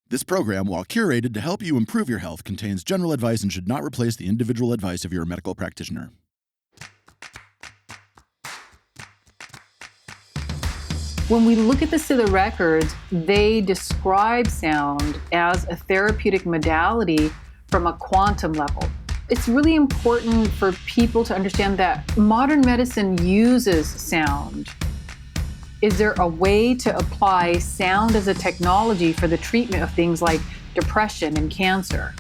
This program, while curated to help you improve your health, contains general advice and should not replace the individual advice of your medical practitioner. When we look at the Siddha records, they describe sound as a therapeutic modality from a quantum level. It's really important for people to understand that modern medicine uses sound. Is there a way to apply sound as a technology for the treatment of things like depression and cancer?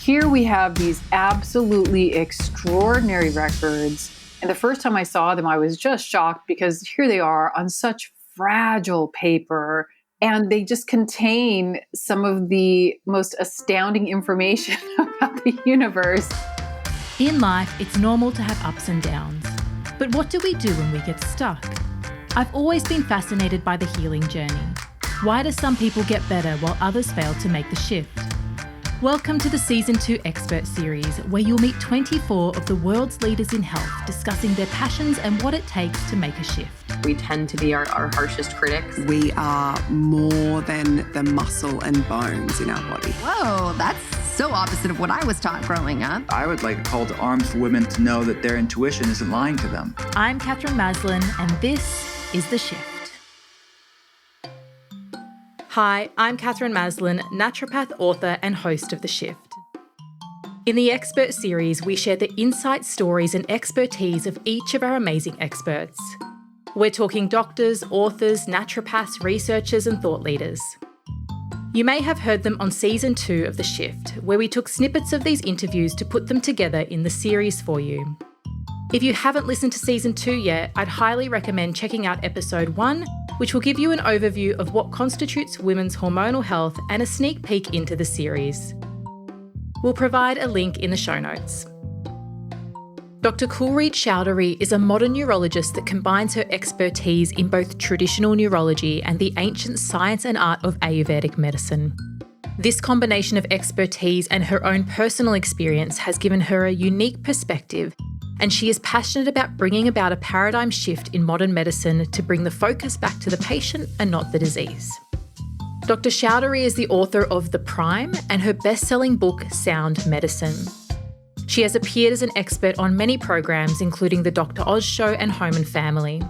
Here we have these absolutely extraordinary records. And the first time I saw them, I was just shocked because here they are on such fragile paper, and they just contain some of the most astounding information about the universe. In life, it's normal to have ups and downs. But what do we do when we get stuck? I've always been fascinated by the healing journey. Why do some people get better while others fail to make the shift? Welcome to the Season 2 Expert Series, where you'll meet 24 of the world's leaders in health discussing their passions and what it takes to make a shift. We tend to be our harshest critics. We are more than the muscle and bones in our body. Whoa, that's so opposite of what I was taught growing up. I would like a call to arms for women to know that their intuition isn't lying to them. I'm Catherine Maslin, and this is The Shift. Hi, I'm Catherine Maslin, naturopath, author, and host of The Shift. In the Expert Series, we share the insight, stories, and expertise of each of our amazing experts. We're talking doctors, authors, naturopaths, researchers, and thought leaders. You may have heard them on Season 2 of The Shift, where we took snippets of these interviews to put them together in the series for you. If you haven't listened to Season 2 yet, I'd highly recommend checking out Episode 1, which will give you an overview of what constitutes women's hormonal health and a sneak peek into the series. We'll provide a link in the show notes. Dr. Kulreet Chaudhary is a modern neurologist that combines her expertise in both traditional neurology and the ancient science and art of Ayurvedic medicine. This combination of expertise and her own personal experience has given her a unique perspective, and she is passionate about bringing about a paradigm shift in modern medicine to bring the focus back to the patient and not the disease. Dr. Chaudhary is the author of The Prime and her best-selling book, Sound Medicine. She has appeared as an expert on many programs, including The Dr. Oz Show and Home and Family.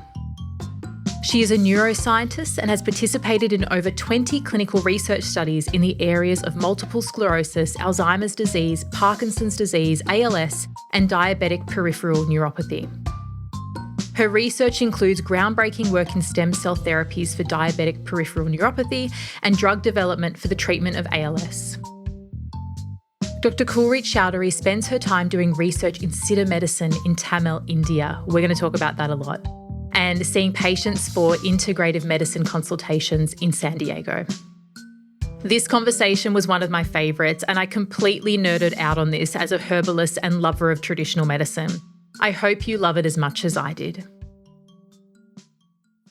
She is a neuroscientist and has participated in over 20 clinical research studies in the areas of multiple sclerosis, Alzheimer's disease, Parkinson's disease, ALS, and diabetic peripheral neuropathy. Her research includes groundbreaking work in stem cell therapies for diabetic peripheral neuropathy and drug development for the treatment of ALS. Dr. Kulreet Chaudhary spends her time doing research in Siddha medicine in Tamil, India. We're going to talk about that a lot. And seeing patients for integrative medicine consultations in San Diego. This conversation was one of my favourites, and I completely nerded out on this as a herbalist and lover of traditional medicine. I hope you love it as much as I did.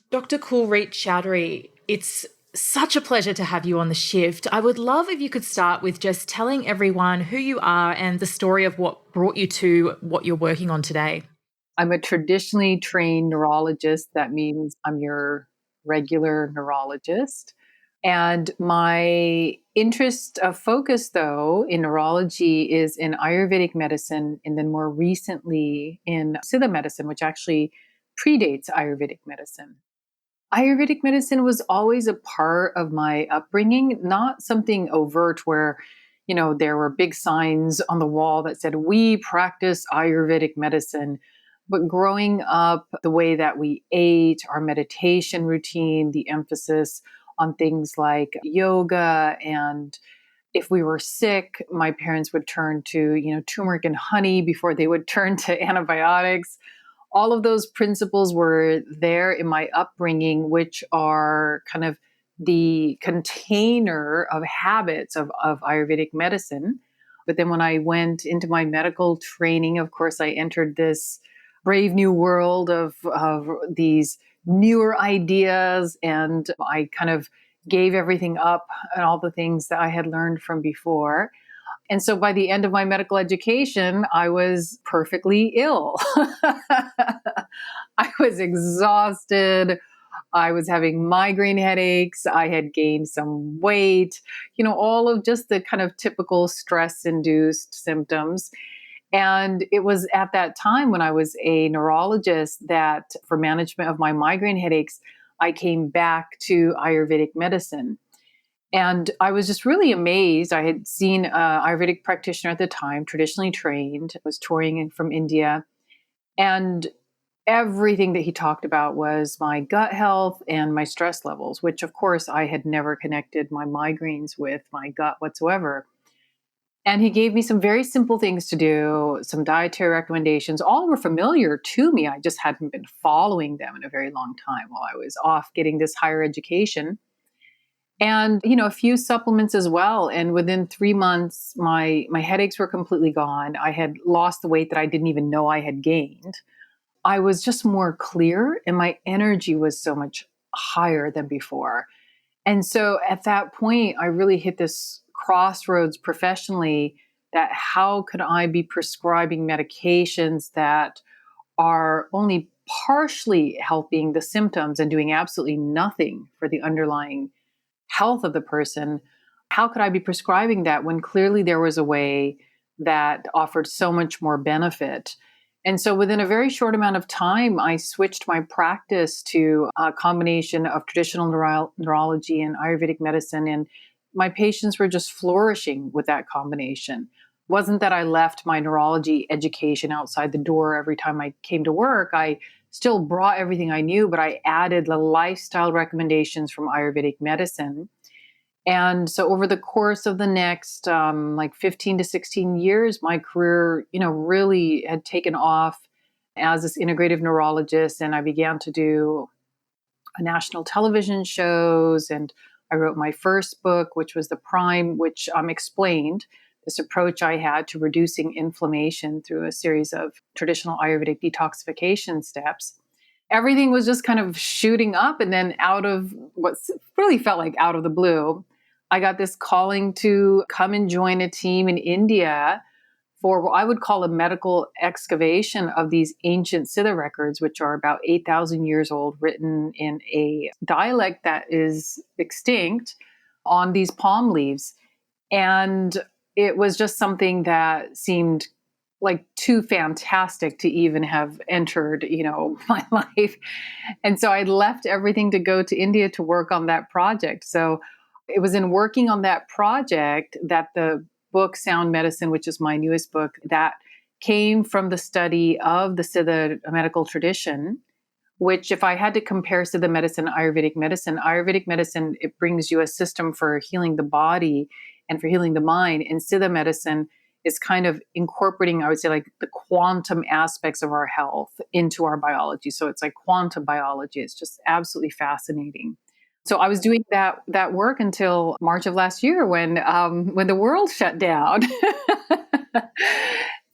Dr. Kulreet Chaudhary, it's such a pleasure to have you on The Shift. I would love if you could start with just telling everyone who you are and the story of what brought you to what you're working on today. I'm a traditionally trained neurologist. That means I'm your regular neurologist. And my interest of focus, though, in neurology is in Ayurvedic medicine, and then more recently in Siddha medicine, which actually predates Ayurvedic medicine. Ayurvedic medicine was always a part of my upbringing, not something overt where, there were big signs on the wall that said, we practice Ayurvedic medicine. But growing up, the way that we ate, our meditation routine, the emphasis on things like yoga, and if we were sick, my parents would turn to, turmeric and honey before they would turn to antibiotics. All of those principles were there in my upbringing, which are kind of the container of habits of Ayurvedic medicine. But then when I went into my medical training, of course, I entered this brave new world of these newer ideas, and I kind of gave everything up and all the things that I had learned from before. And so by the end of my medical education, I was perfectly ill. I was exhausted. I was having migraine headaches. I had gained some weight, all of just the kind of typical stress induced symptoms. And it was at that time when I was a neurologist that for management of my migraine headaches, I came back to Ayurvedic medicine. And I was just really amazed. I had seen an Ayurvedic practitioner at the time, traditionally trained, was touring from India. And everything that he talked about was my gut health and my stress levels, which of course I had never connected my migraines with my gut whatsoever. And he gave me some very simple things to do, some dietary recommendations. All were familiar to me. I just hadn't been following them in a very long time while I was off getting this higher education. And, a few supplements as well. And within 3 months, my headaches were completely gone. I had lost the weight that I didn't even know I had gained. I was just more clear and my energy was so much higher than before. And so at that point, I really hit this crossroads professionally that how could I be prescribing medications that are only partially helping the symptoms and doing absolutely nothing for the underlying health of the person? How could I be prescribing that when clearly there was a way that offered so much more benefit? And so within a very short amount of time, I switched my practice to a combination of traditional neurology and Ayurvedic medicine. And my patients were just flourishing with that combination. It wasn't that I left my neurology education outside the door every time I came to work. I still brought everything I knew, but I added the lifestyle recommendations from Ayurvedic medicine. And so over the course of the next 15 to 16 years, my career, really had taken off as this integrative neurologist. And I began to do national television shows. And I wrote my first book, which was The Prime, which explained this approach I had to reducing inflammation through a series of traditional Ayurvedic detoxification steps. Everything was just kind of shooting up. And then out of what really felt like out of the blue, I got this calling to come and join a team in India for what I would call a medical excavation of these ancient Siddha records, which are about 8,000 years old, written in a dialect that is extinct on these palm leaves. And it was just something that seemed like too fantastic to even have entered, my life. And so I left everything to go to India to work on that project. So it was in working on that project that the book Sound Medicine, which is my newest book, that came from the study of the Siddha medical tradition, which if I had to compare Siddha medicine, Ayurvedic medicine, it brings you a system for healing the body and for healing the mind. And Siddha medicine is kind of incorporating, I would say, like the quantum aspects of our health into our biology. So it's like quantum biology. It's just absolutely fascinating. So I was doing that work until March of last year when the world shut down.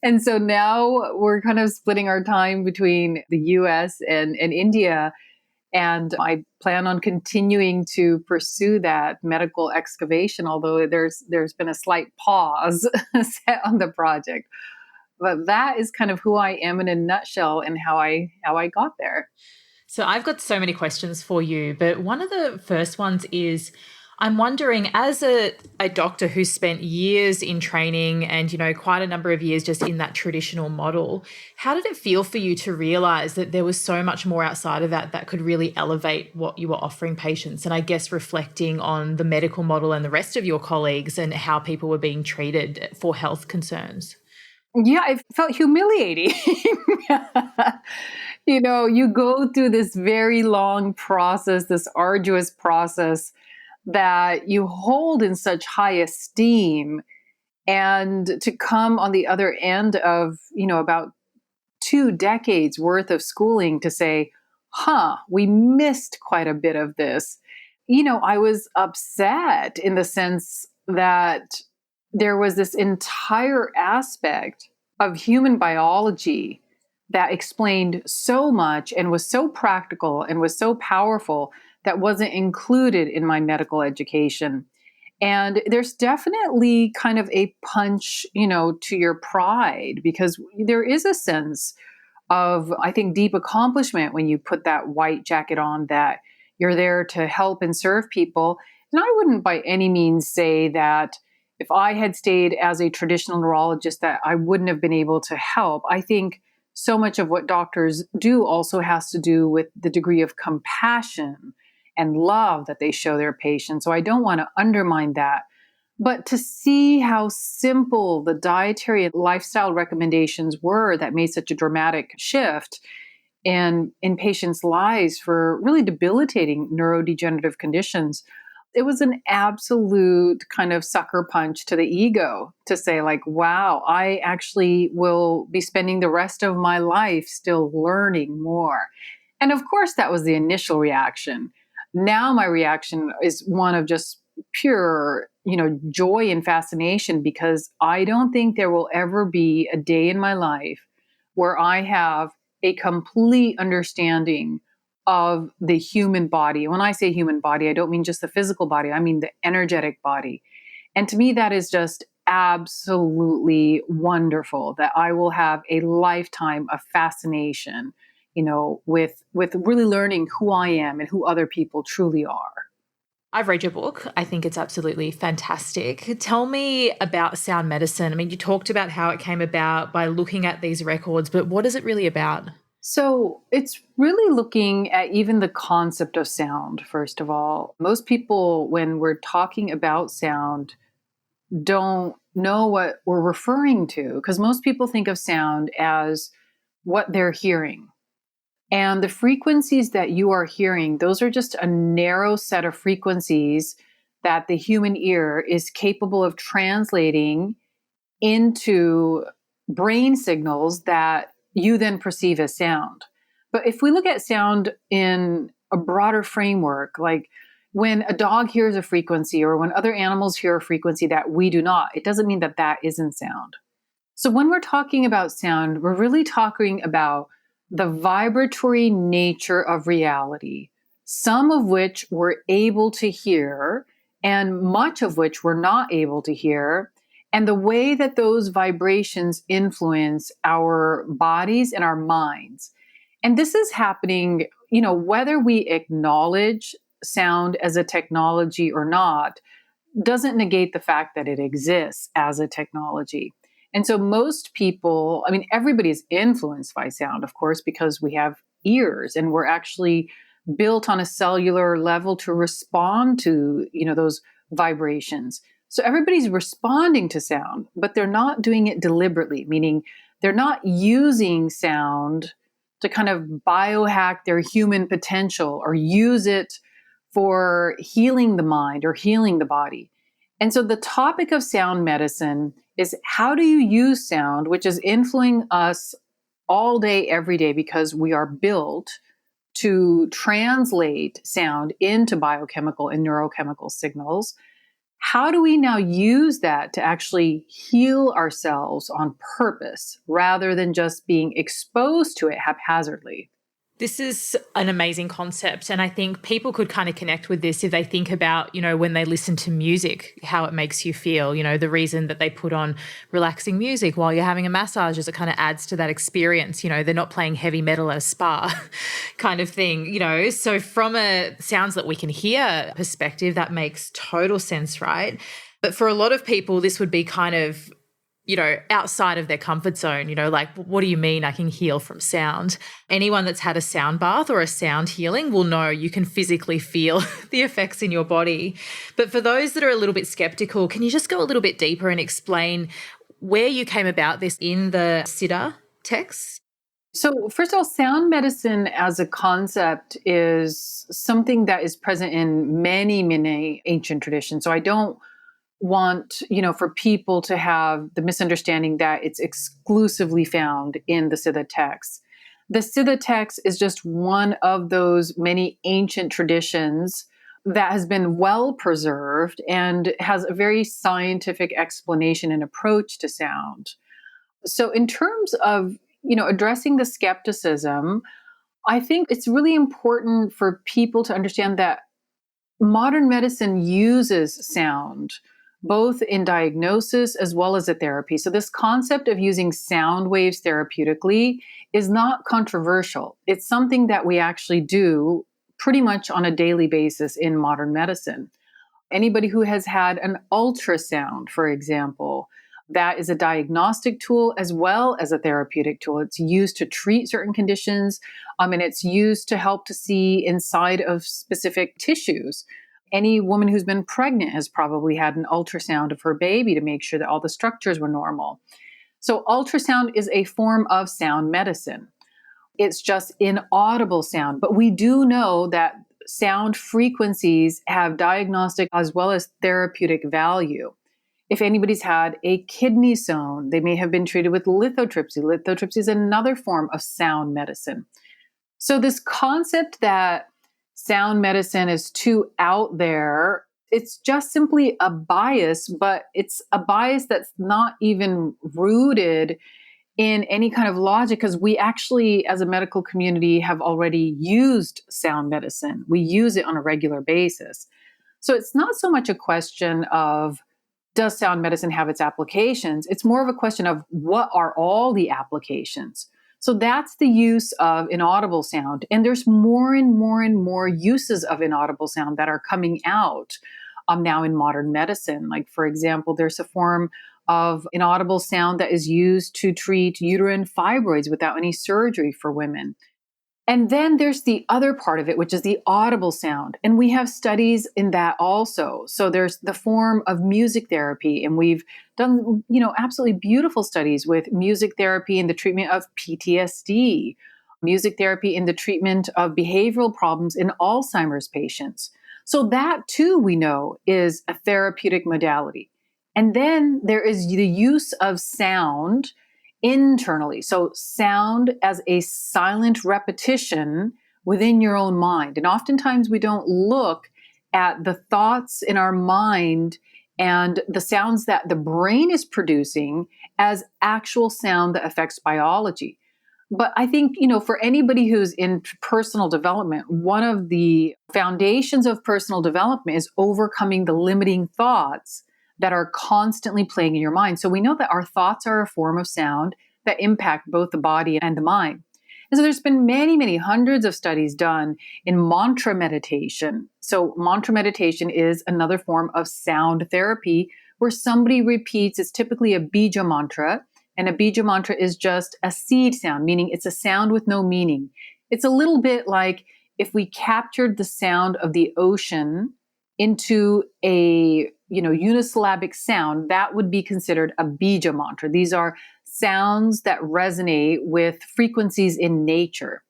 And so now we're kind of splitting our time between the US and India. And I plan on continuing to pursue that medical excavation, although there's been a slight pause set on the project. But that is kind of who I am in a nutshell and how I got there. So I've got so many questions for you, but one of the first ones is, I'm wondering, as a doctor who's spent years in training and, quite a number of years just in that traditional model, how did it feel for you to realize that there was so much more outside of that could really elevate what you were offering patients? And I guess reflecting on the medical model and the rest of your colleagues and how people were being treated for health concerns. Yeah, it felt humiliating. You go through this very long process, this arduous process that you hold in such high esteem. And to come on the other end of, about 2 decades worth of schooling to say, we missed quite a bit of this. I was upset in the sense that there was this entire aspect of human biology that explained so much and was so practical and was so powerful that wasn't included in my medical education. And there's definitely kind of a punch, to your pride, because there is a sense of, I think, deep accomplishment when you put that white jacket on that you're there to help and serve people. And I wouldn't by any means say that if I had stayed as a traditional neurologist that I wouldn't have been able to help. I think so much of what doctors do also has to do with the degree of compassion and love that they show their patients. So I don't want to undermine that. But to see how simple the dietary and lifestyle recommendations were that made such a dramatic shift in patients' lives for really debilitating neurodegenerative conditions, it was an absolute kind of sucker punch to the ego to say, like, wow, I actually will be spending the rest of my life still learning more. And of course, that was the initial reaction. Now my reaction is one of just pure, joy and fascination, because I don't think there will ever be a day in my life where I have a complete understanding of the human body. When I say human body, I don't mean just the physical body, I mean the energetic body. And to me, that is just absolutely wonderful that I will have a lifetime of fascination, with really learning who I am and who other people truly are. I've read your book. I think it's absolutely fantastic. Tell me about sound medicine. I mean, you talked about how it came about by looking at these records, but what is it really about? So it's really looking at even the concept of sound, first of all. Most people, when we're talking about sound, don't know what we're referring to, because most people think of sound as what they're hearing. And the frequencies that you are hearing, those are just a narrow set of frequencies that the human ear is capable of translating into brain signals that you then perceive as sound. But if we look at sound in a broader framework, like when a dog hears a frequency or when other animals hear a frequency that we do not, it doesn't mean that that isn't sound. So when we're talking about sound, we're really talking about the vibratory nature of reality, some of which we're able to hear and much of which we're not able to hear, and the way that those vibrations influence our bodies and our minds. And this is happening, whether we acknowledge sound as a technology or not, doesn't negate the fact that it exists as a technology. And so most people, everybody's influenced by sound, of course, because we have ears and we're actually built on a cellular level to respond to, those vibrations. So everybody's responding to sound, but they're not doing it deliberately, meaning they're not using sound to kind of biohack their human potential or use it for healing the mind or healing the body. And so the topic of sound medicine is how do you use sound, which is influencing us all day, every day, because we are built to translate sound into biochemical and neurochemical signals. How do we now use that to actually heal ourselves on purpose rather than just being exposed to it haphazardly? This is an amazing concept. And I think people could kind of connect with this if they think about, when they listen to music, how it makes you feel, the reason that they put on relaxing music while you're having a massage is it kind of adds to that experience. They're not playing heavy metal at a spa kind of thing, So from a sounds that we can hear perspective, that makes total sense, right? But for a lot of people, this would be kind of outside of their comfort zone, like, what do you mean I can heal from sound? Anyone that's had a sound bath or a sound healing will know you can physically feel the effects in your body. But for those that are a little bit skeptical, can you just go a little bit deeper and explain where you came about this in the Siddha text? So first of all, sound medicine as a concept is something that is present in many, many ancient traditions. So I don't want, for people to have the misunderstanding that it's exclusively found in the Siddha text. The Siddha text is just one of those many ancient traditions that has been well preserved and has a very scientific explanation and approach to sound. So in terms of, addressing the skepticism, I think it's really important for people to understand that modern medicine uses sound both in diagnosis as well as a therapy. So this concept of using sound waves therapeutically is not controversial. It's something that we actually do pretty much on a daily basis in modern medicine. Anybody who has had an ultrasound, for example, that is a diagnostic tool as well as a therapeutic tool. It's used to treat certain conditions, and it's used to help to see inside of specific tissues. Any woman who's been pregnant has probably had an ultrasound of her baby to make sure that all the structures were normal. So ultrasound is a form of sound medicine. It's just inaudible sound. But we do know that sound frequencies have diagnostic as well as therapeutic value. If anybody's had a kidney stone, they may have been treated with lithotripsy. Lithotripsy is another form of sound medicine. So this concept that sound medicine is too out there, it's just simply a bias, but it's a bias that's not even rooted in any kind of logic, because we actually, as a medical community, have already used sound medicine. We use it on a regular basis. So it's not so much a question of, does sound medicine have its applications? It's more of a question of, what are all the applications? So that's the use of inaudible sound. And there's more and more and more uses of inaudible sound that are coming out now in modern medicine. Like, for example, there's a form of inaudible sound that is used to treat uterine fibroids without any surgery for women. And then there's the other part of it, which is the audible sound. And we have studies in that also. So there's the form of music therapy. And we've done, absolutely beautiful studies with music therapy in the treatment of PTSD, music therapy in the treatment of behavioral problems in Alzheimer's patients. So that too, we know, is a therapeutic modality. And then there is the use of sound internally. So sound as a silent repetition within your own mind. And oftentimes we don't look at the thoughts in our mind and the sounds that the brain is producing as actual sound that affects biology. But I think, for anybody who's in personal development, one of the foundations of personal development is overcoming the limiting thoughts that are constantly playing in your mind. So we know that our thoughts are a form of sound that impact both the body and the mind. And so there's been many, many hundreds of studies done in mantra meditation. So mantra meditation is another form of sound therapy where somebody repeats, it's typically a bija mantra, and a bija mantra is just a seed sound, meaning it's a sound with no meaning. It's a little bit like if we captured the sound of the ocean into a unisyllabic sound, that would be considered a bija mantra. These are sounds that resonate with frequencies in nature.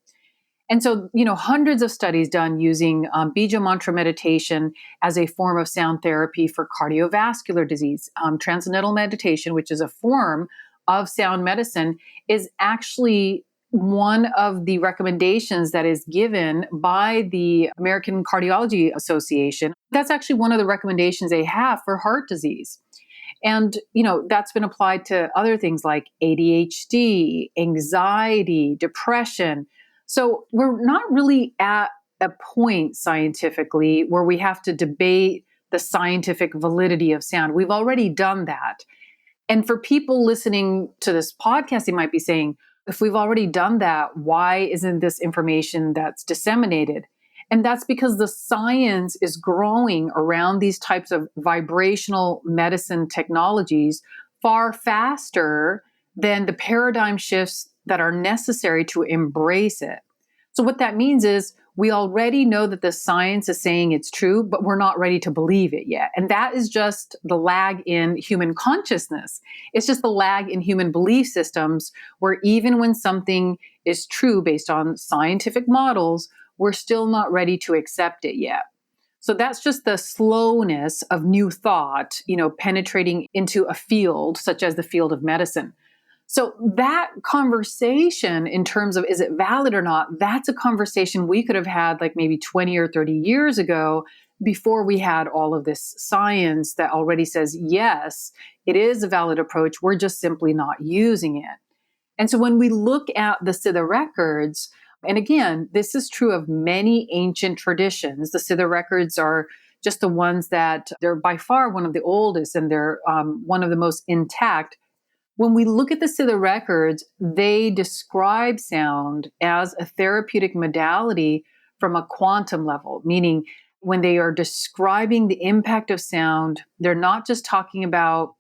And so, hundreds of studies done using bija mantra meditation as a form of sound therapy for cardiovascular disease. Transcendental meditation, which is a form of sound medicine, is actually one of the recommendations that is given by the American Cardiology Association. That's actually one of the recommendations they have for heart disease. And, that's been applied to other things like ADHD, anxiety, depression. So we're not really at a point scientifically where we have to debate the scientific validity of sound. We've already done that. And for people listening to this podcast, they might be saying, if we've already done that, why isn't this information that's disseminated? And that's because the science is growing around these types of vibrational medicine technologies far faster than the paradigm shifts that are necessary to embrace it. So what that means is we already know that the science is saying it's true, but we're not ready to believe it yet. And that is just the lag in human consciousness. It's just the lag in human belief systems where even when something is true based on scientific models, we're still not ready to accept it yet. So that's just the slowness of new thought, penetrating into a field such as the field of medicine. So that conversation in terms of is it valid or not, that's a conversation we could have had like maybe 20 or 30 years ago before we had all of this science that already says, yes, it is a valid approach. We're just simply not using it. And so when we look at the Siddha records, and again, this is true of many ancient traditions. The Siddha records are just the ones that they're by far one of the oldest and they're one of the most intact. When we look at the Siddha records, they describe sound as a therapeutic modality from a quantum level, meaning when they are describing the impact of sound, they're not just talking about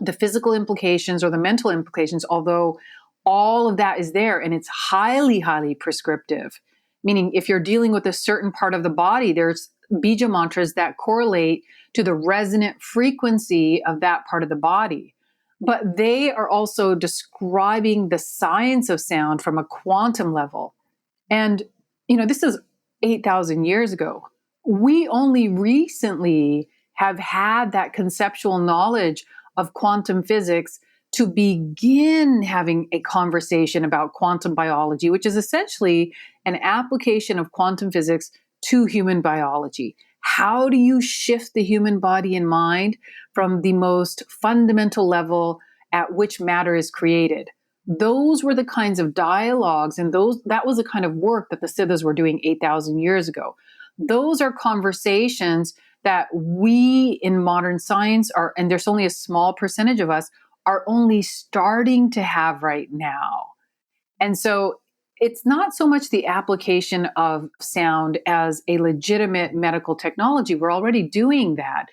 the physical implications or the mental implications, although all of that is there and it's highly, highly prescriptive. Meaning, if you're dealing with a certain part of the body, there's bija mantras that correlate to the resonant frequency of that part of the body. But they are also describing the science of sound from a quantum level. And, this is 8,000 years ago. We only recently have had that conceptual knowledge of quantum physics to begin having a conversation about quantum biology, which is essentially an application of quantum physics to human biology. How do you shift the human body and mind from the most fundamental level at which matter is created? Those were the kinds of dialogues, and that was the kind of work that the Siddhas were doing 8,000 years ago. Those are conversations that we in modern science are, and there's only a small percentage of us, are only starting to have right now. And so it's not so much the application of sound as a legitimate medical technology. We're already doing that,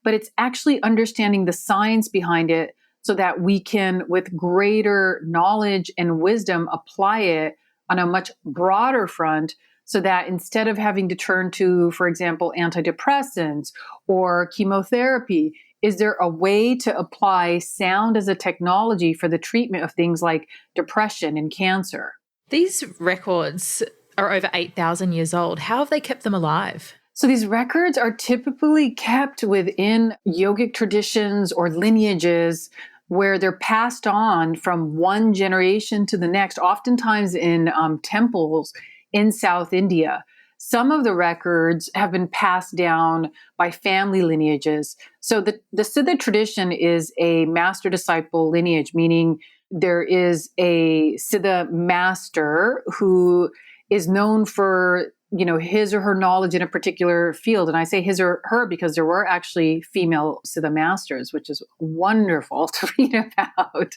but it's actually understanding the science behind it so that we can, with greater knowledge and wisdom, apply it on a much broader front, so that instead of having to turn to, for example, antidepressants or chemotherapy, is there a way to apply sound as a technology for the treatment of things like depression and cancer? These records are over 8,000 years old. How have they kept them alive? So these records are typically kept within yogic traditions or lineages where they're passed on from one generation to the next, oftentimes in temples in South India. Some of the records have been passed down by family lineages. So the Siddha tradition is a master-disciple lineage, meaning there is a Siddha master who is known for, his or her knowledge in a particular field. And I say his or her because there were actually female Siddha masters, which is wonderful to read about.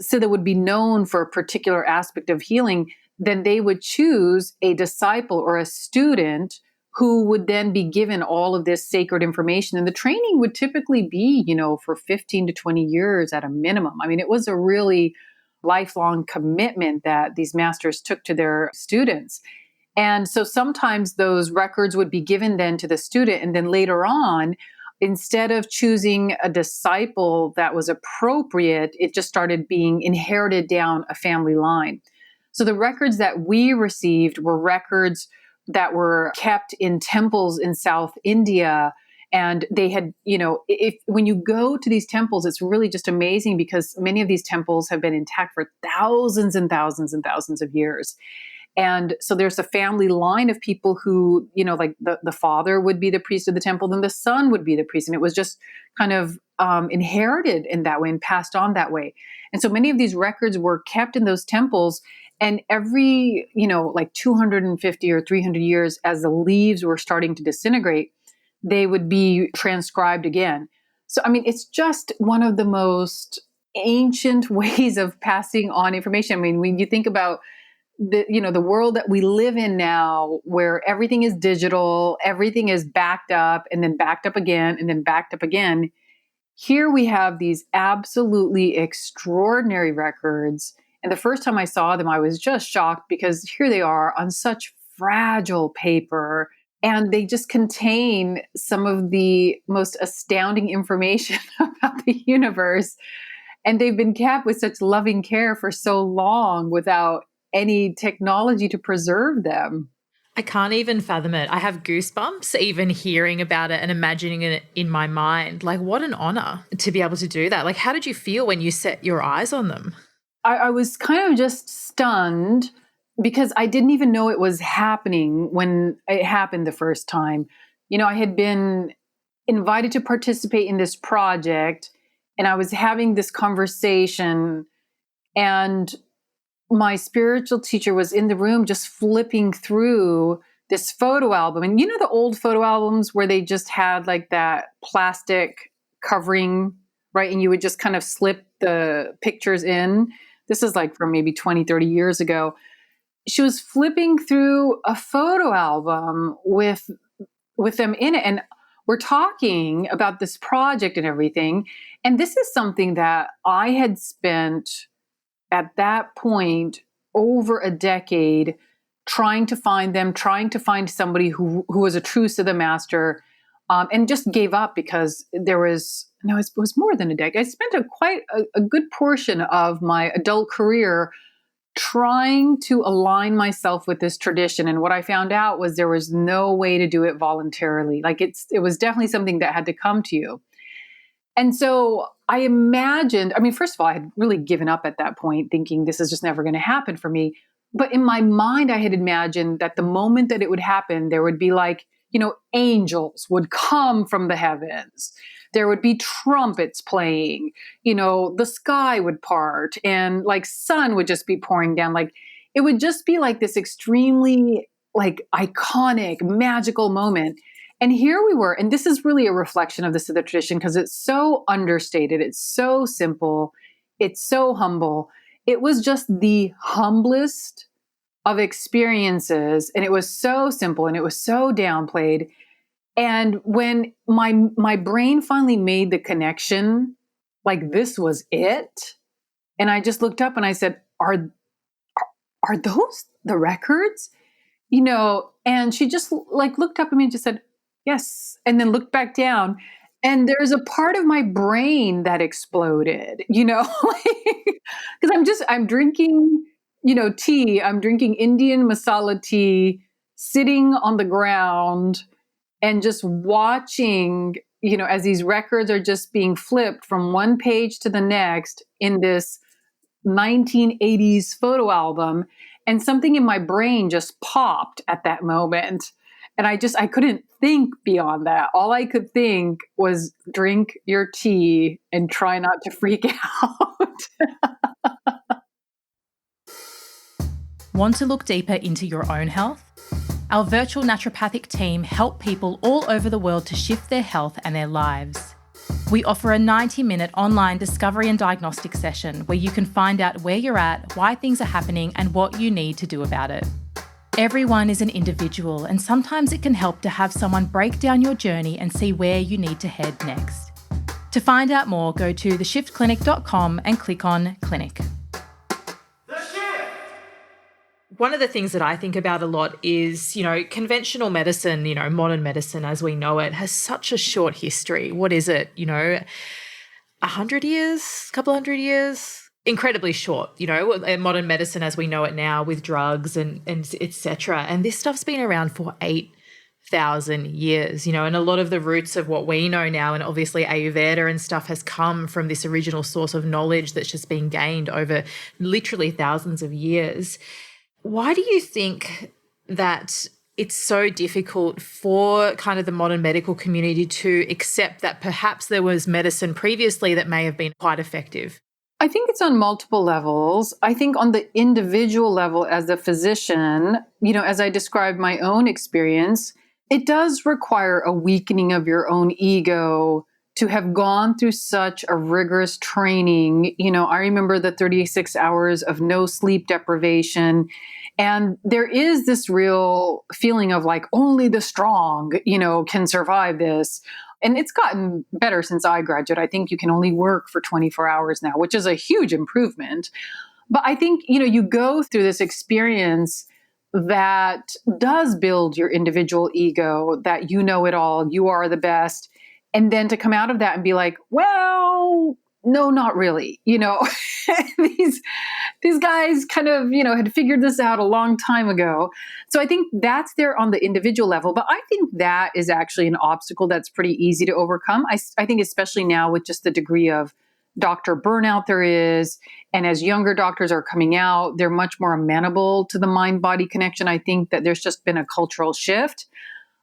Siddha would be known for a particular aspect of healing. Then they would choose a disciple or a student who would then be given all of this sacred information. And the training would typically be, for 15 to 20 years at a minimum. I mean, it was a really lifelong commitment that these masters took to their students. And so sometimes those records would be given then to the student. And then later on, instead of choosing a disciple that was appropriate, it just started being inherited down a family line. So the records that we received were records that were kept in temples in South India. And they had, when you go to these temples, it's really just amazing because many of these temples have been intact for thousands and thousands and thousands of years. And so there's a family line of people who, like the father would be the priest of the temple, then the son would be the priest. And it was just kind of inherited in that way and passed on that way. And so many of these records were kept in those temples. And every, like 250 or 300 years, as the leaves were starting to disintegrate, they would be transcribed again. So, I mean, it's just one of the most ancient ways of passing on information. I mean, when you think about the world that we live in now, where everything is digital, everything is backed up and then backed up again and then backed up again. Here we have these absolutely extraordinary records. And the first time I saw them, I was just shocked because here they are on such fragile paper, and they just contain some of the most astounding information about the universe. And they've been kept with such loving care for so long without any technology to preserve them. I can't even fathom it. I have goosebumps even hearing about it and imagining it in my mind. Like, what an honor to be able to do that. Like, how did you feel when you set your eyes on them? I was kind of just stunned because I didn't even know it was happening when it happened the first time. I had been invited to participate in this project, and I was having this conversation, and my spiritual teacher was in the room just flipping through this photo album. And the old photo albums where they just had like that plastic covering, right? And you would just kind of slip the pictures in. This is like from maybe 20, 30 years ago. she was flipping through a photo album with them in it. And we're talking about this project and everything. And this is something that I had spent at that point over a decade trying to find them, trying to find somebody who was a true Siddha master, and just gave up because it was more than a decade. I spent quite a good portion of my adult career trying to align myself with this tradition. And what I found out was there was no way to do it voluntarily. Like it was definitely something that had to come to you. And so I imagined, first of all, I had really given up at that point, thinking this is just never going to happen for me. But in my mind, I had imagined that the moment that it would happen, there would be angels would come from the heavens. There would be trumpets playing, the sky would part and sun would just be pouring down. It would just be this extremely iconic, magical moment. And here we were, and this is really a reflection of the Siddha tradition because it's so understated. It's so simple. It's so humble. It was just the humblest of experiences. And it was so simple and it was so downplayed. And when my brain finally made the connection, this was it. And I just looked up and I said, are those the records? And she just looked up at me and just said, yes. And then looked back down. And there's a part of my brain that exploded, because I'm drinking, tea. I'm drinking Indian masala tea, sitting on the ground and just watching, as these records are just being flipped from one page to the next in this 1980s photo album. And something in my brain just popped at that moment. And I couldn't think beyond that. All I could think was drink your tea and try not to freak out. Want to look deeper into your own health? Our virtual naturopathic team help people all over the world to shift their health and their lives. We offer a 90-minute online discovery and diagnostic session where you can find out where you're at, why things are happening, and what you need to do about it. Everyone is an individual, and sometimes it can help to have someone break down your journey and see where you need to head next. To find out more, go to theshiftclinic.com and click on Clinic. One of the things that I think about a lot is, conventional medicine, modern medicine as we know it has such a short history. What is it? 100 years, a couple hundred years? Incredibly short, modern medicine as we know it now with drugs and et cetera. And this stuff's been around for 8,000 years, and a lot of the roots of what we know now, and obviously Ayurveda and stuff has come from this original source of knowledge that's just been gained over literally thousands of years. Why do you think that it's so difficult for kind of the modern medical community to accept that perhaps there was medicine previously that may have been quite effective? I think it's on multiple levels. I think on the individual level as a physician, as I described my own experience, it does require a weakening of your own ego to have gone through such a rigorous training. I remember the 36 hours of no sleep deprivation. And there is this real feeling of only the strong, can survive this. And it's gotten better since I graduated. I think you can only work for 24 hours now, which is a huge improvement. But I think, you go through this experience that does build your individual ego, that you know it all, you are the best. And then to come out of that and be like, well, no, not really. These guys kind of, had figured this out a long time ago. So I think that's there on the individual level. But I think that is actually an obstacle that's pretty easy to overcome. I think especially now with just the degree of doctor burnout there is, and as younger doctors are coming out, they're much more amenable to the mind-body connection. I think that there's just been a cultural shift.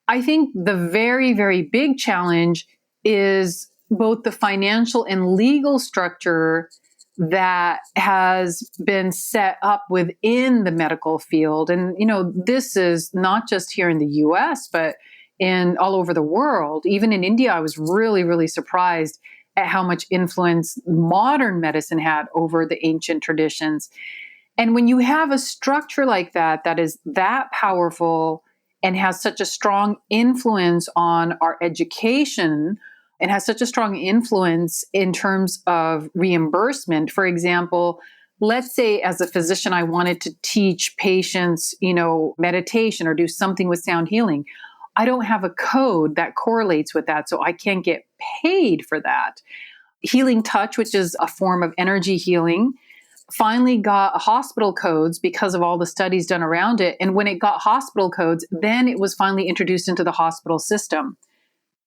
I think the very, very big challenge is both the financial and legal structure that has been set up within the medical field. And, this is not just here in the US, but in all over the world. Even in India, I was really, really surprised at how much influence modern medicine had over the ancient traditions. And when you have a structure like that, that is that powerful and has such a strong influence on our education and has such a strong influence in terms of reimbursement. For example, let's say as a physician, I wanted to teach patients, meditation or do something with sound healing. I don't have a code that correlates with that, so I can't get paid for that. Healing touch, which is a form of energy healing, finally got hospital codes because of all the studies done around it. And when it got hospital codes, then it was finally introduced into the hospital system.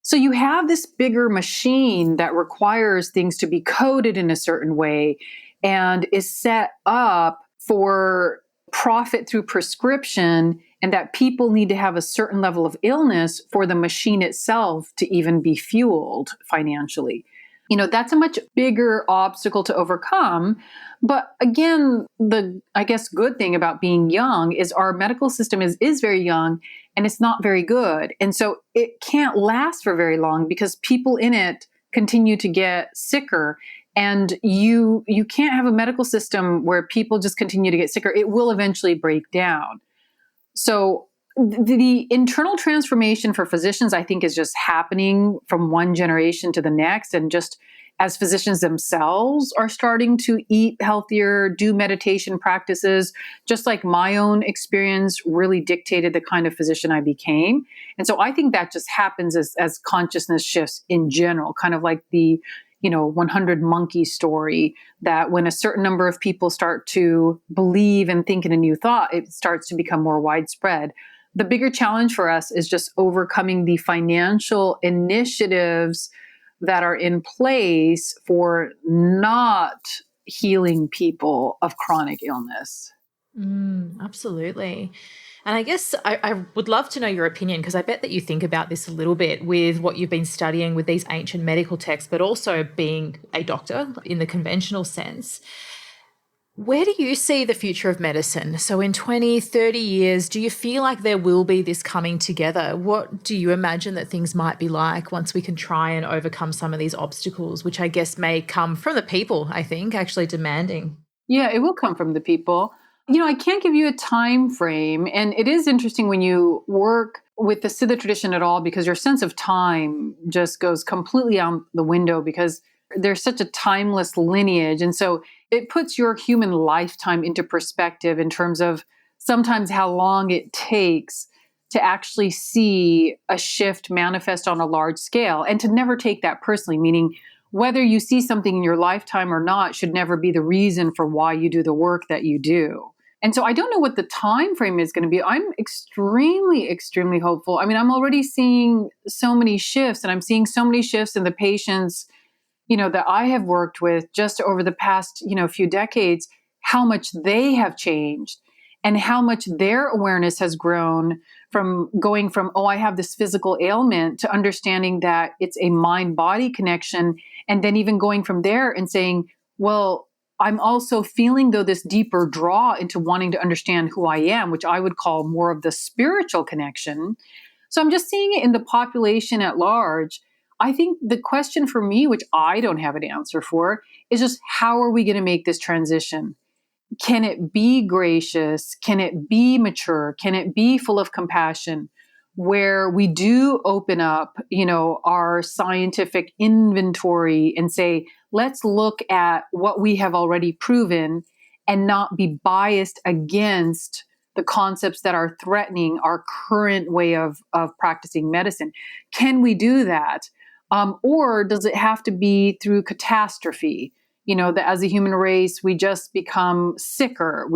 So you have this bigger machine that requires things to be coded in a certain way and is set up for profit through prescription, and that people need to have a certain level of illness for the machine itself to even be fueled financially. That's a much bigger obstacle to overcome. But again, the, I guess, good thing about being young is our medical system is very young and it's not very good. And so it can't last for very long because people in it continue to get sicker. And you can't have a medical system where people just continue to get sicker. It will eventually break down. So the internal transformation for physicians, I think, is just happening from one generation to the next. And just as physicians themselves are starting to eat healthier, do meditation practices, just like my own experience really dictated the kind of physician I became. And so I think that just happens as consciousness shifts in general, kind of like the 100 monkey story, that when a certain number of people start to believe and think in a new thought, it starts to become more widespread. The bigger challenge for us is just overcoming the financial initiatives that are in place for not healing people of chronic illness. Absolutely. And I guess I would love to know your opinion, because I bet that you think about this a little bit with what you've been studying with these ancient medical texts, but also being a doctor in the conventional sense. Where do you see the future of medicine? So in 20, 30 years, do you feel like there will be this coming together? What do you imagine that things might be like once we can try and overcome some of these obstacles, which I guess may come from the people, I think, actually demanding? Yeah, it will come from the people. I can't give you a time frame. And it is interesting when you work with the Siddha tradition at all, because your sense of time just goes completely out the window because there's such a timeless lineage. And so it puts your human lifetime into perspective in terms of sometimes how long it takes to actually see a shift manifest on a large scale, and to never take that personally, meaning whether you see something in your lifetime or not should never be the reason for why you do the work that you do. And so I don't know what the time frame is going to be. I'm extremely, extremely hopeful. I mean, I'm already seeing so many shifts, and I'm seeing so many shifts in the patients, that I have worked with just over the past, few decades, how much they have changed and how much their awareness has grown from going from, I have this physical ailment, to understanding that it's a mind-body connection. And then even going from there and saying, well, I'm also feeling, though, this deeper draw into wanting to understand who I am, which I would call more of the spiritual connection. So I'm just seeing it in the population at large. I think the question for me, which I don't have an answer for, is just how are we going to make this transition? Can it be gracious? Can it be mature? Can it be full of compassion, where we do open up, our scientific inventory and say, let's look at what we have already proven and not be biased against the concepts that are threatening our current way of practicing medicine? Can we do that? Or does it have to be through catastrophe? That as a human race, we just become sicker.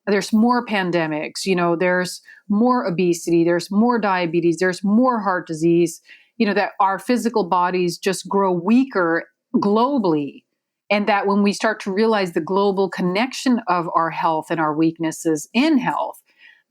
There's more pandemics, there's more obesity, there's more diabetes, there's more heart disease, that our physical bodies just grow weaker globally. And that when we start to realize the global connection of our health and our weaknesses in health,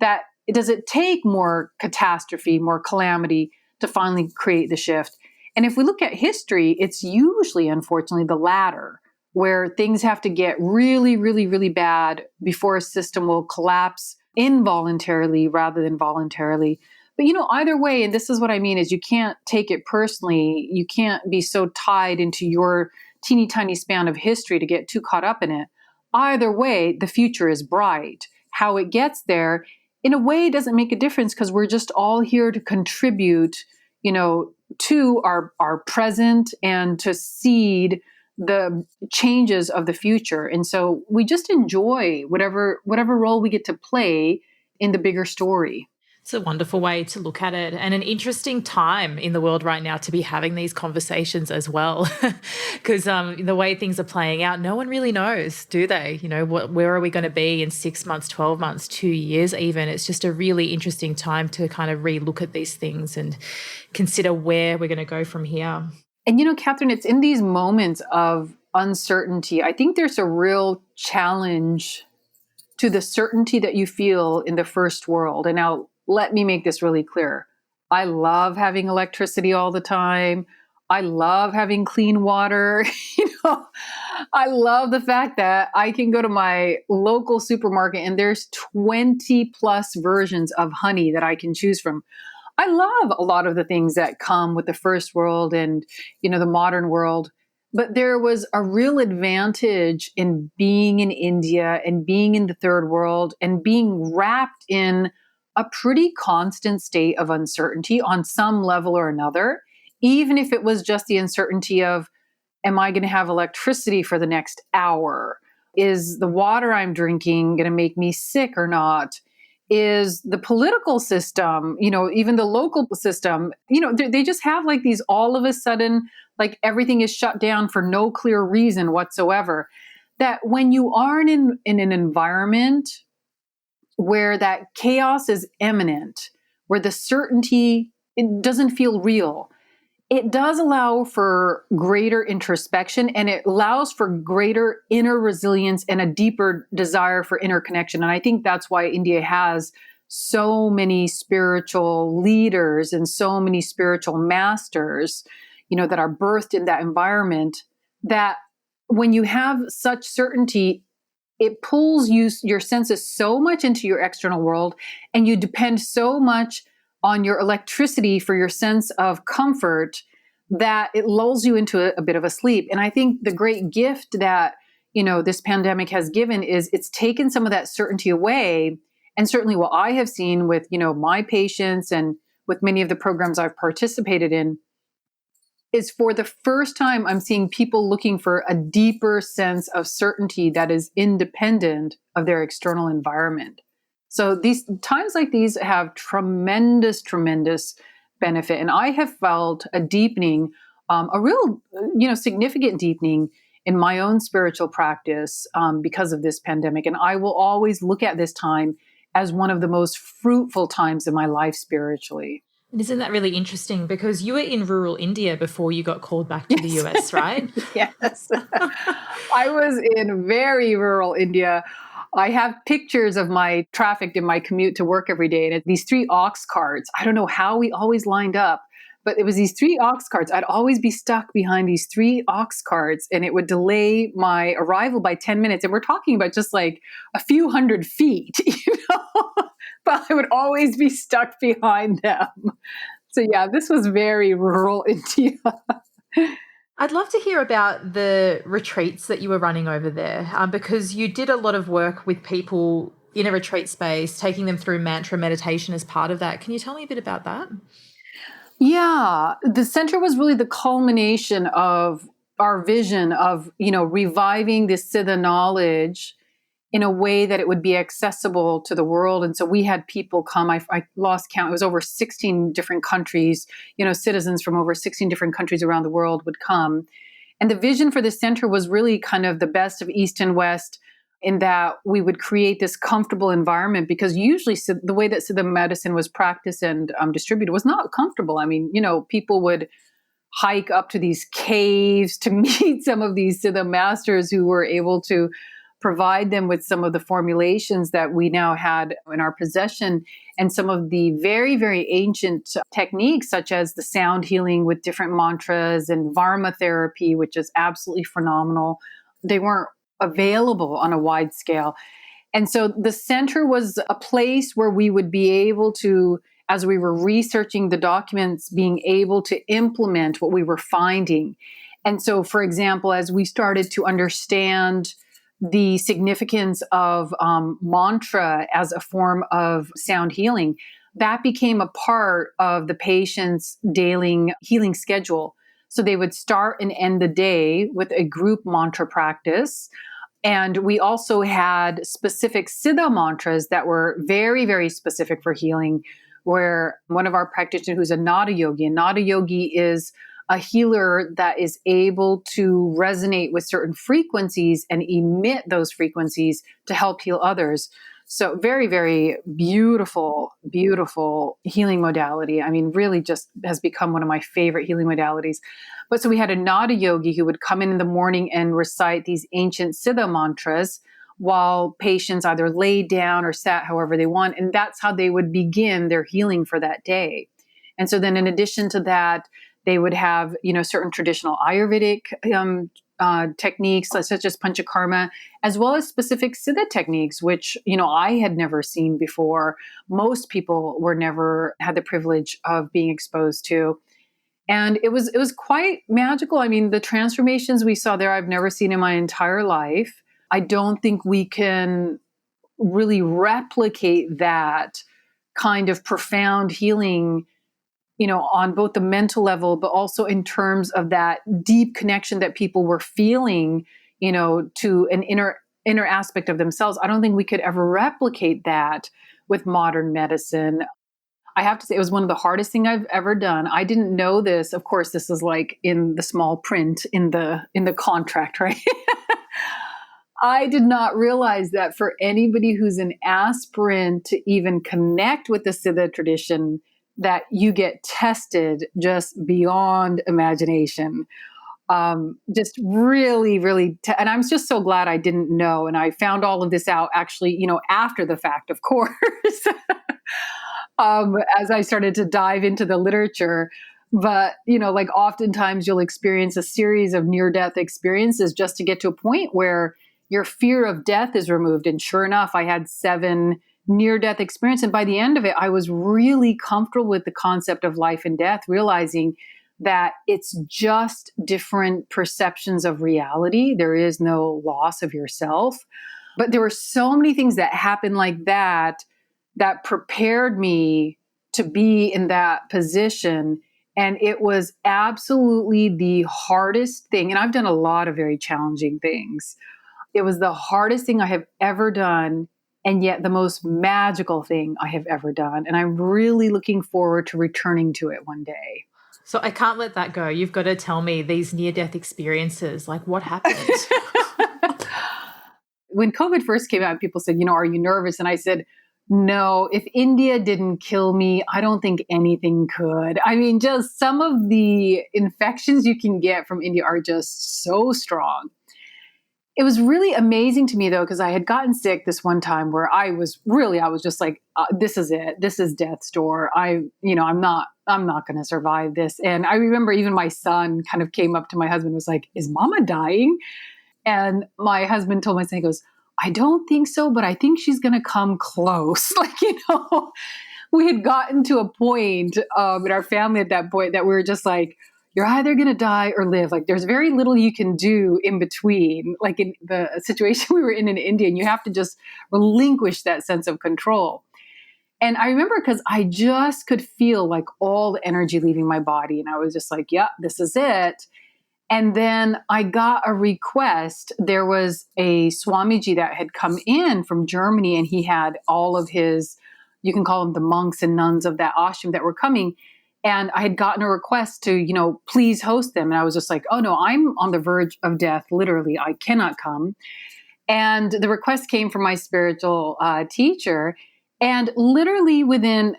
that does it take more catastrophe, more calamity to finally create the shift? And if we look at history, it's usually, unfortunately, the latter, where things have to get really, really, really bad before a system will collapse involuntarily rather than voluntarily. But, either way, and this is what I mean, is you can't take it personally. You can't be so tied into your teeny tiny span of history to get too caught up in it. either way, the future is bright. How it gets there, in a way, doesn't make a difference because we're just all here to contribute, to our present and to seed the changes of the future. And so we just enjoy whatever role we get to play in the bigger story. It's a wonderful way to look at it, and an interesting time in the world right now to be having these conversations as well. Because the way things are playing out, no one really knows, do they? Where are we going to be in 6 months, 12 months, 2 years even? It's just a really interesting time to kind of relook at these things and consider where we're going to go from here. And Catherine, it's in these moments of uncertainty. I think there's a real challenge to the certainty that you feel in the first world. And now, let me make this really clear. I love having electricity all the time. I love having clean water. I love the fact that I can go to my local supermarket and there's 20 plus versions of honey that I can choose from. I love a lot of the things that come with the first world and, the modern world. But there was a real advantage in being in India and being in the third world and being wrapped in a pretty constant state of uncertainty on some level or another, even if it was just the uncertainty of, am I going to have electricity for the next hour? Is the water I'm drinking going to make me sick or not? Is the political system, even the local system, they just have like these all of a sudden, like everything is shut down for no clear reason whatsoever. That when you are in an environment where that chaos is imminent, where the certainty, it doesn't feel real, it does allow for greater introspection and it allows for greater inner resilience and a deeper desire for interconnection. And I think that's why India has so many spiritual leaders and so many spiritual masters, that are birthed in that environment, that when you have such certainty, it pulls your senses so much into your external world, and you depend so much on your electricity for your sense of comfort that it lulls you into a bit of a sleep. And I think the great gift that, this pandemic has given is it's taken some of that certainty away. And certainly what I have seen with, my patients and with many of the programs I've participated in is for the first time, I'm seeing people looking for a deeper sense of certainty that is independent of their external environment. So these times like these have tremendous, tremendous benefit. And I have felt a deepening, a real, significant deepening in my own spiritual practice because of this pandemic. And I will always look at this time as one of the most fruitful times in my life spiritually. Isn't that really interesting? Because you were in rural India before you got called back to the US, right? Yes. I was in very rural India. I have pictures of my traffic in my commute to work every day. And these 3 ox carts, I don't know how we always lined up, but it was these 3 ox carts. I'd always be stuck behind these 3 ox carts and it would delay my arrival by 10 minutes. And we're talking about just like a few hundred feet, but I would always be stuck behind them. So yeah, this was very rural India. I'd love to hear about the retreats that you were running over there because you did a lot of work with people in a retreat space, taking them through mantra meditation as part of that. Can you tell me a bit about that? Yeah, the center was really the culmination of our vision of, reviving this Siddha knowledge in a way that it would be accessible to the world. And so we had people come, I lost count, it was over 16 different countries, citizens from over 16 different countries around the world would come. And the vision for the center was really kind of the best of East and West in that we would create this comfortable environment because usually the way that Siddha medicine was practiced and distributed was not comfortable. I mean, people would hike up to these caves to meet some of these Siddha masters who were able to provide them with some of the formulations that we now had in our possession and some of the very, very ancient techniques such as the sound healing with different mantras and Varma therapy, which is absolutely phenomenal. They weren't available on a wide scale. And so the center was a place where we would be able to, as we were researching the documents, being able to implement what we were finding. And so, for example, as we started to understand the significance of mantra as a form of sound healing, that became a part of the patient's daily healing schedule. So they would start and end the day with a group mantra practice. And we also had specific Siddha mantras that were very, very specific for healing, where one of our practitioners who's a Nada yogi is a healer that is able to resonate with certain frequencies and emit those frequencies to help heal others. So very, very beautiful, beautiful healing modality. I mean, really just has become one of my favorite healing modalities. But so we had a Nada yogi who would come in the morning and recite these ancient Siddha mantras while patients either laid down or sat however they want. And that's how they would begin their healing for that day. And so then in addition to that, they would have, certain traditional Ayurvedic techniques such as panchakarma, as well as specific Siddha techniques, which, I had never seen before. Most people were never had the privilege of being exposed to. And it was quite magical. I mean, the transformations we saw there, I've never seen in my entire life. I don't think we can really replicate that kind of profound healing, on both the mental level, but also in terms of that deep connection that people were feeling, to an inner aspect of themselves. I don't think we could ever replicate that with modern medicine. I have to say it was one of the hardest things I've ever done. I didn't know this. Of course, this is like in the small print in the contract, right? I did not realize that for anybody who's an aspirant to even connect with the Siddha tradition, that you get tested just beyond imagination. Just really, really, and I'm just so glad I didn't know. And I found all of this out actually, after the fact, of course, as I started to dive into the literature. But, like oftentimes you'll experience a series of near-death experiences just to get to a point where your fear of death is removed. And sure enough, I had 7 near-death experience. And by the end of it, I was really comfortable with the concept of life and death, realizing that it's just different perceptions of reality. There is no loss of yourself. But there were so many things that happened like that prepared me to be in that position. And it was absolutely the hardest thing. And I've done a lot of very challenging things. It was the hardest thing I have ever done, and yet the most magical thing I have ever done. And I'm really looking forward to returning to it one day. So I can't let that go. You've got to tell me these near-death experiences, like what happened? When COVID first came out, people said, are you nervous? And I said, no, if India didn't kill me, I don't think anything could. I mean, just some of the infections you can get from India are just so strong. It was really amazing to me, though, because I had gotten sick this one time where I was just like, this is it. This is death's door. I'm not going to survive this. And I remember even my son kind of came up to my husband and was like, is mama dying? And my husband told my son, he goes, I don't think so, but I think she's going to come close. We had gotten to a point in our family at that point that we were just like, you're either going to die or live. Like there's very little you can do in between, like in the situation we were in India, and you have to just relinquish that sense of control. And I remember because I just could feel like all the energy leaving my body. And I was just like, yeah, this is it. And then I got a request. There was a Swamiji that had come in from Germany, and he had all of his, you can call them the monks and nuns of that ashram that were coming. And I had gotten a request to, please host them. And I was just like, oh no, I'm on the verge of death. Literally, I cannot come. And the request came from my spiritual teacher. And literally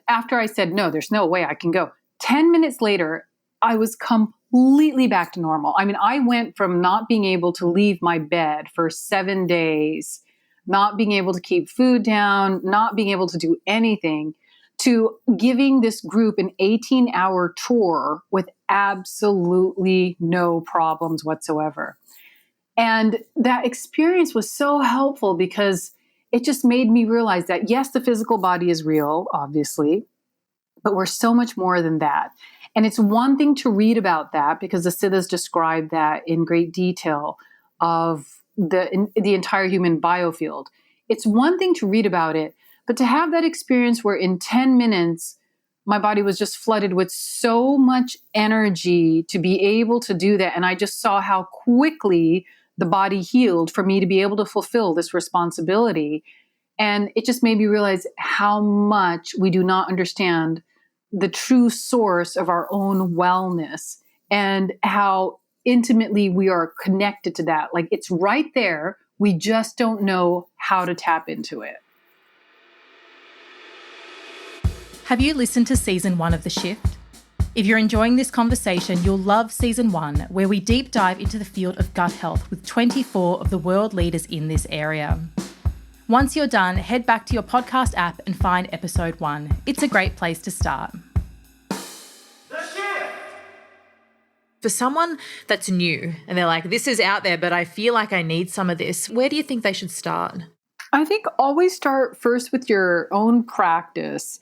after I said, no, there's no way I can go, 10 minutes later, I was completely back to normal. I mean, I went from not being able to leave my bed for 7 days, not being able to keep food down, not being able to do anything, to giving this group an 18-hour tour with absolutely no problems whatsoever. And that experience was so helpful because it just made me realize that, yes, the physical body is real, obviously, but we're so much more than that. And it's one thing to read about that because the Siddhas describe that in great detail of the entire human biofield. It's one thing to read about it, but to have that experience where in 10 minutes, my body was just flooded with so much energy to be able to do that. And I just saw how quickly the body healed for me to be able to fulfill this responsibility. And it just made me realize how much we do not understand the true source of our own wellness and how intimately we are connected to that. Like, it's right there. We just don't know how to tap into it. Have you listened to season 1 of The Shift? If you're enjoying this conversation, you'll love season 1, where we deep dive into the field of gut health with 24 of the world leaders in this area. Once you're done, head back to your podcast app and find episode 1. It's a great place to start. For someone that's new and they're like, this is out there, but I feel like I need some of this, where do you think they should start? I think always start first with your own practice.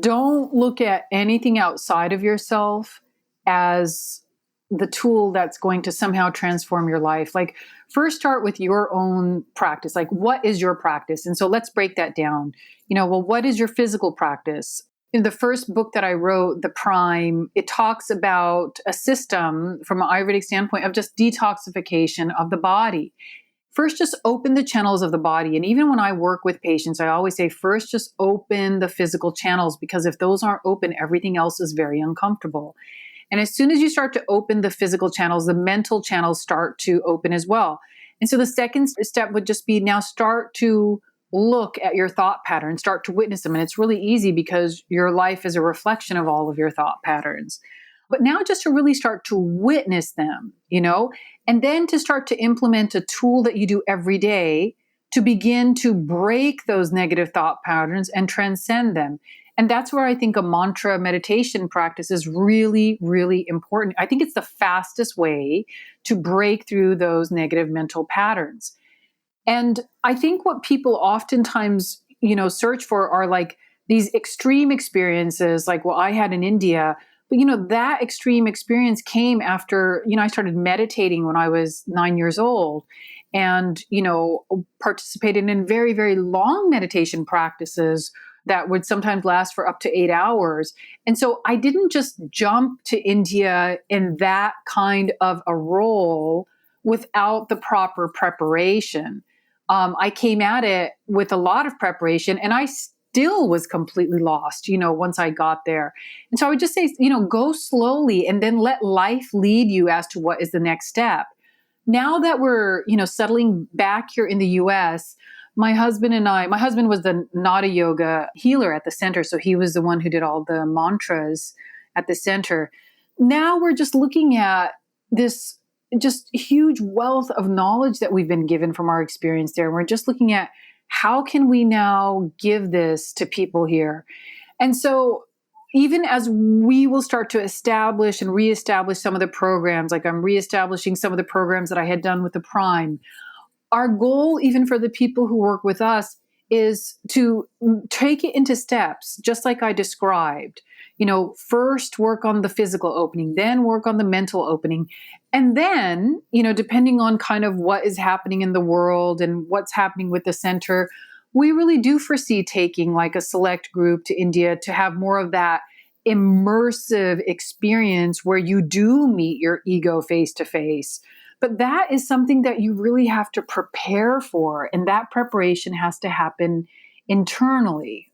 Don't look at anything outside of yourself as the tool that's going to somehow transform your life. Like, first start with your own practice. Like, what is your practice? And so let's break that down. Well, what is your physical practice? In the first book that I wrote, The Prime, it talks about a system from an Ayurvedic standpoint of just detoxification of the body. First, just open the channels of the body. And even when I work with patients, I always say, first, just open the physical channels, because if those aren't open, everything else is very uncomfortable. And as soon as you start to open the physical channels, the mental channels start to open as well. And so the second step would just be now start to look at your thought patterns, start to witness them. And it's really easy because your life is a reflection of all of your thought patterns. But now just to really start to witness them, and then to start to implement a tool that you do every day to begin to break those negative thought patterns and transcend them. And that's where I think a mantra meditation practice is really, really important. I think it's the fastest way to break through those negative mental patterns. And I think what people oftentimes, search for are like these extreme experiences, like what I had in India. But, that extreme experience came after, I started meditating when I was 9 years old and, participated in very, very long meditation practices that would sometimes last for up to 8 hours. And so I didn't just jump to India in that kind of a role without the proper preparation. I came at it with a lot of preparation, and I still was completely lost, once I got there. And so I would just say, go slowly and then let life lead you as to what is the next step. Now that we're, settling back here in the US, my husband was the Nada yoga healer at the center. So he was the one who did all the mantras at the center. Now we're just looking at this just huge wealth of knowledge that we've been given from our experience there. And we're just looking at how can we now give this to people here? And so even as we will start to establish and reestablish some of the programs, like I'm reestablishing some of the programs that I had done with the Prime, our goal, even for the people who work with us, is to take it into steps, just like I described. First work on the physical opening, then work on the mental opening. And then, depending on kind of what is happening in the world and what's happening with the center, we really do foresee taking like a select group to India to have more of that immersive experience where you do meet your ego face to face. But that is something that you really have to prepare for. And that preparation has to happen internally.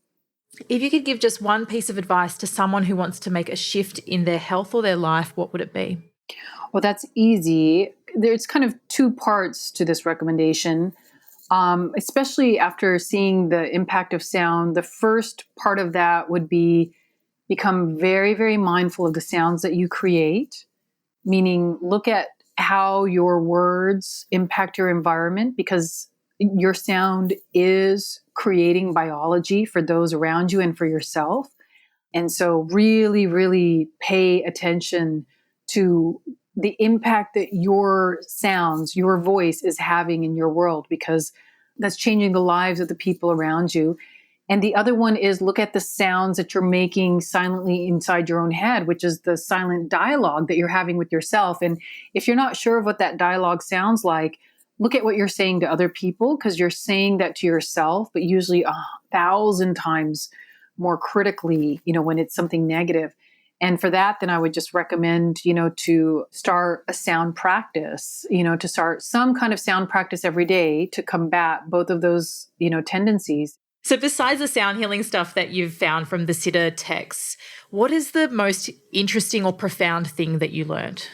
If you could give just one piece of advice to someone who wants to make a shift in their health or their life, what would it be? Well, that's easy. There's kind of two parts to this recommendation, especially after seeing the impact of sound. The first part of that would be become very, very mindful of the sounds that you create, meaning look at how your words impact your environment, because your sound is creating biology for those around you and for yourself. And so really, really pay attention to the impact that your sounds, your voice is having in your world, because that's changing the lives of the people around you. And the other one is look at the sounds that you're making silently inside your own head, which is the silent dialogue that you're having with yourself. And if you're not sure of what that dialogue sounds like, look at what you're saying to other people, because you're saying that to yourself, but usually 1,000 times more critically, when it's something negative. And for that, then I would just recommend, to start a sound practice, to start some kind of sound practice every day to combat both of those, tendencies. So besides the sound healing stuff that you've found from the Siddha texts, what is the most interesting or profound thing that you learned?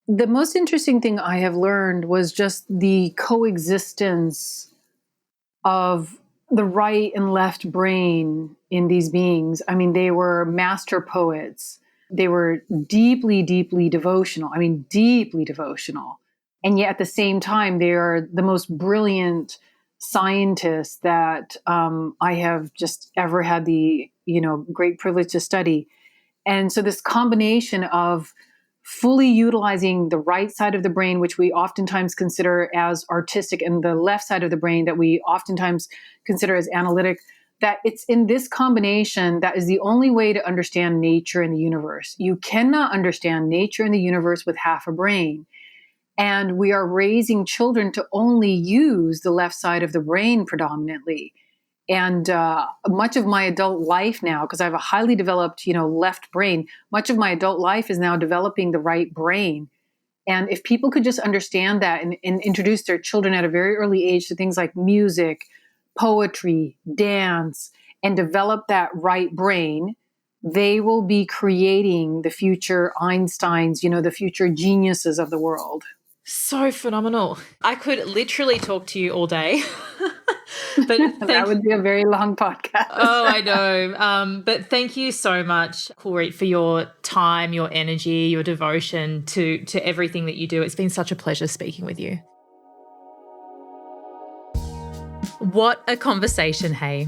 The most interesting thing I have learned was just the coexistence of the right and left brain in these beings. I mean, they were master poets. They were deeply, deeply devotional. I mean, deeply devotional. And yet at the same time, they are the most brilliant scientists that I have just ever had the, great privilege to study. And so this combination of fully utilizing the right side of the brain, which we oftentimes consider as artistic, and the left side of the brain that we oftentimes consider as analytic, that it's in this combination that is the only way to understand nature and the universe. You cannot understand nature and the universe with half a brain. And we are raising children to only use the left side of the brain predominantly. And much of my adult life now, because I have a highly developed, left brain, much of my adult life is now developing the right brain. And if people could just understand that and introduce their children at a very early age to things like music, poetry, dance, and develop that right brain, they will be creating the future Einsteins, the future geniuses of the world. So phenomenal. I could literally talk to you all day. But that would be a very long podcast. Oh, I know. But thank you so much, Kulreet, for your time, your energy, your devotion to everything that you do. It's been such a pleasure speaking with you. What a conversation, hey?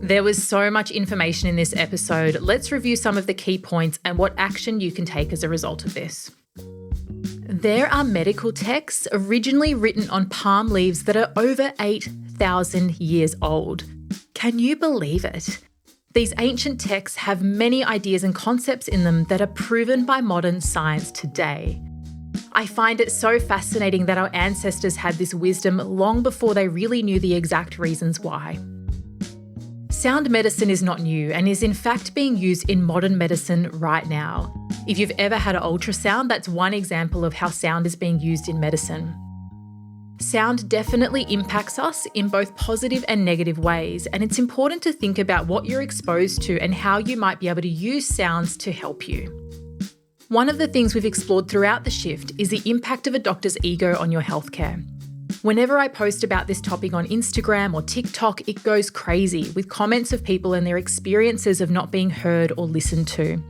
There was so much information in this episode. Let's review some of the key points and what action you can take as a result of this. There are medical texts originally written on palm leaves that are over 8,000 years old. Can you believe it? These ancient texts have many ideas and concepts in them that are proven by modern science today. I find it so fascinating that our ancestors had this wisdom long before they really knew the exact reasons why. Sound medicine is not new and is in fact being used in modern medicine right now. If you've ever had an ultrasound, that's one example of how sound is being used in medicine. Sound definitely impacts us in both positive and negative ways, and it's important to think about what you're exposed to and how you might be able to use sounds to help you. One of the things we've explored throughout the shift is the impact of a doctor's ego on your healthcare. Whenever I post about this topic on Instagram or TikTok, it goes crazy with comments of people and their experiences of not being heard or listened to.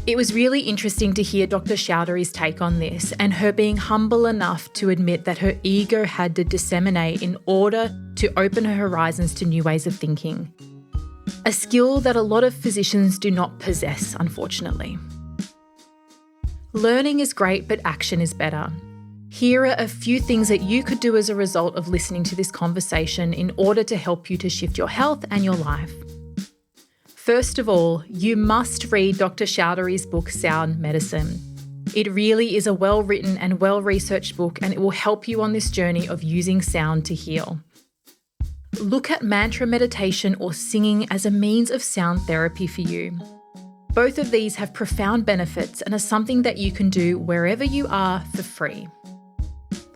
It was really interesting to hear Dr. Chaudhary's take on this and her being humble enough to admit that her ego had to disseminate in order to open her horizons to new ways of thinking. A skill that a lot of physicians do not possess, unfortunately. Learning is great, but action is better. Here are a few things that you could do as a result of listening to this conversation in order to help you to shift your health and your life. First of all, you must read Dr. Chaudhary's book, Sound Medicine. It really is a well-written and well-researched book, and it will help you on this journey of using sound to heal. Look at mantra meditation or singing as a means of sound therapy for you. Both of these have profound benefits and are something that you can do wherever you are for free.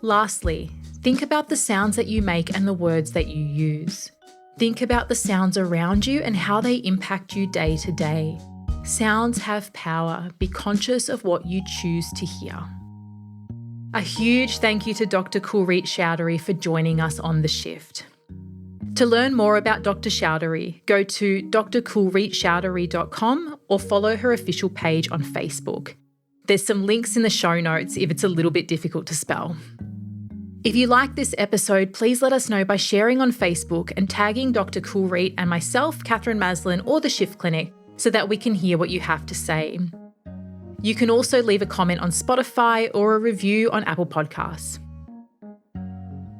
Lastly, think about the sounds that you make and the words that you use. Think about the sounds around you and how they impact you day to day. Sounds have power. Be conscious of what you choose to hear. A huge thank you to Dr. Kulreet Chaudhary for joining us on The Shift. To learn more about Dr. Chaudhary, go to drkulreetchaudhary.com or follow her official page on Facebook. There's some links in the show notes if it's a little bit difficult to spell. If you like this episode, please let us know by sharing on Facebook and tagging Dr. Kulreet and myself, Catherine Maslin, or The Shift Clinic so that we can hear what you have to say. You can also leave a comment on Spotify or a review on Apple Podcasts.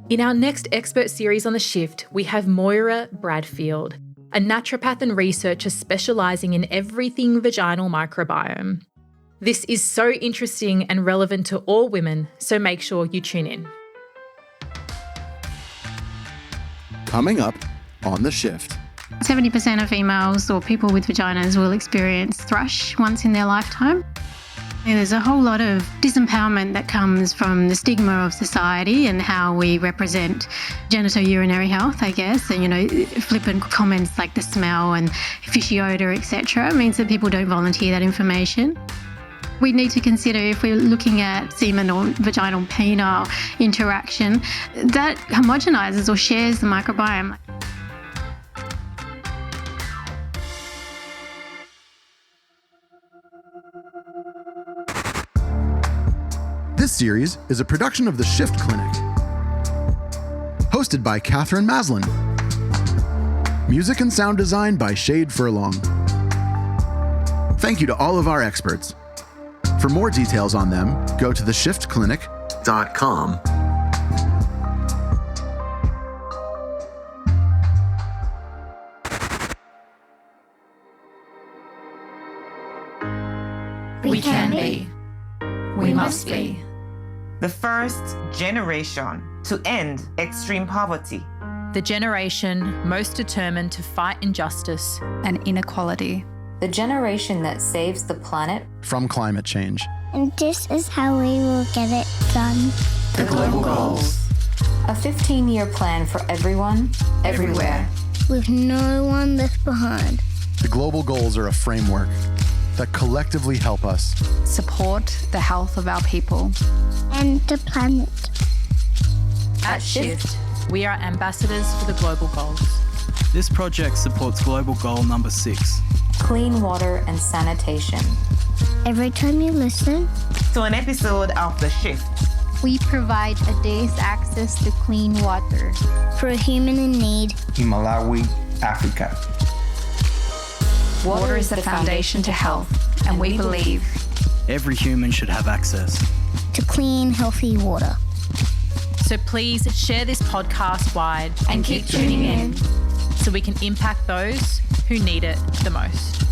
In our next expert series on The Shift, we have Moira Bradfield, a naturopath and researcher specialising in everything vaginal microbiome. This is so interesting and relevant to all women, so make sure you tune in. Coming up on The Shift. 70% of females or people with vaginas will experience thrush once in their lifetime. There's a whole lot of disempowerment that comes from the stigma of society and how we represent genitourinary health, I guess. And, flippant comments like the smell and fishy odour, etc., means that people don't volunteer that information. We need to consider, if we're looking at semen or vaginal penile interaction, that homogenises or shares the microbiome. This series is a production of The Shift Clinic. Hosted by Catherine Maslin. Music and sound design by Shade Furlong. Thank you to all of our experts. For more details on them, go to theshiftclinic.com. We can be. We must be. The first generation to end extreme poverty. The generation most determined to fight injustice and inequality. The generation that saves the planet from climate change. And this is how we will get it done. The global goals. A 15-year plan for everyone, everywhere. With no one left behind. The global goals are a framework that collectively help us support the health of our people and the planet. At Shift, we are ambassadors for the global goals. This project supports global goal number 6. Clean water and sanitation. Every time you listen to an episode of The Shift, we provide a day's access to clean water for a human in need in Malawi, Africa. Water is the foundation to health, and we believe every human should have access to clean, healthy water. So please share this podcast wide and keep tuning in so we can impact those who need it the most.